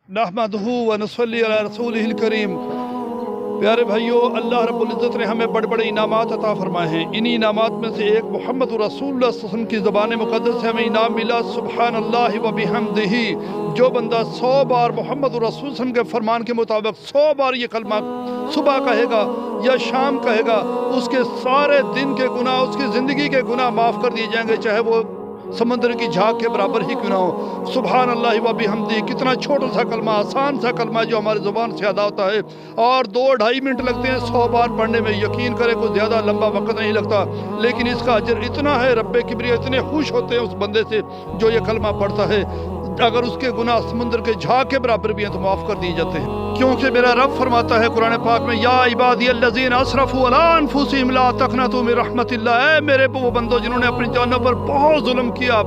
नहमदहू व नसल्ली अला रसूलिहिल करीम। प्यारे भाइयों, अल्लाह रब्बुल इज़्ज़त ने हमें बड़े बड़े इनामात अता फरमाए हैं। इन्हीं इनामात में से एक मोहम्मद रसूलुल्लाह सल्लल्लाहु अलैहि वसल्लम की ज़बान मुक़द्दस से हमें इनाम मिला। सुब्हानल्लाहि व बिहम्दिही। जो बंदा 100 बार मोहम्मद रसूलुल्लाह सल्लल्लाहु अलैहि वसल्लम के फरमान के मुताबिक 100 बार ये कलमा सुबह कहेगा या शाम कहेगा, उसके सारे दिन के गुनाह, उसकी ज़िंदगी के गुनाह माफ़ कर दिए जाएंगे, चाहे वो समंदर की झाग के बराबर ही क्यों ना हो। सुभान अल्लाह व बिहम्दी। कितना छोटा सा कलमा, आसान सा कलमा जो हमारी ज़ुबान से अदा होता है और 2-2.5 मिनट लगते हैं 100 बार पढ़ने में। यकीन करें कोई ज़्यादा लंबा वक्त नहीं लगता, लेकिन इसका अजर इतना है, रब्बे किब्रिया इतने खुश होते हैं उस बंदे से जो ये कलमा पढ़ता है। अगर उसके गुनाह समुद्र के झाग के बराबर भी हैं तो माफ़ कर दिए जाते हैं, क्योंकि मेरा रब फरमाता है कुरान पाक में, या इबादियल्लज़ीना असरफू अला अनफुसिहिम ला तक़नतू मिन रहमतिल्लाह। ऐ मेरे वो बंदो जिन्होंने अपनी जानों पर बहुत जुल्म किया,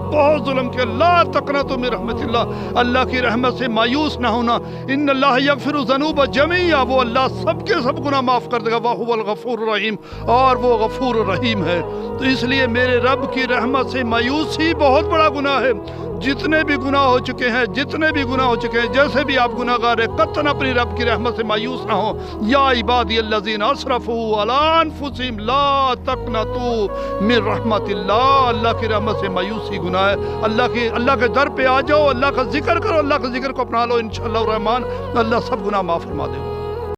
ला तक़नतू मिन रहमतिल्लाह। अल्लाह की रहमत से मायूस ना होना। इन्नल्लाह यग़फ़िरु ज़ुनूब जमीआ। वो अल्लाह सबके सब गुनाह माफ़ कर देगा। वहुवल गफ़ूरुर रहीम। और वो गफ़ूर रहीम है। तो इसलिए मेरे रब की रहमत से मायूसी बहुत बड़ा गुनाह है। जितने भी गुनाह हो चुके हैं, जैसे भी आप गुनाहगार हैं, कतन अपनी रब की रहमत से मायूस ना हो। या इबादियल्लज़ीना असरफू अला अनफुसिहिम ला तक़नतू मिन रहमतिल्लाह। अल्लाह की रहमत से मायूसी गुनाह है। अल्लाह के दर पे आ जाओ, अल्लाह का जिक्र करो, अल्लाह के जिक्र को अपना लो, इंशाअल्लाह रहमान अल्लाह सब गुनाह माफ़ फरमा देगा।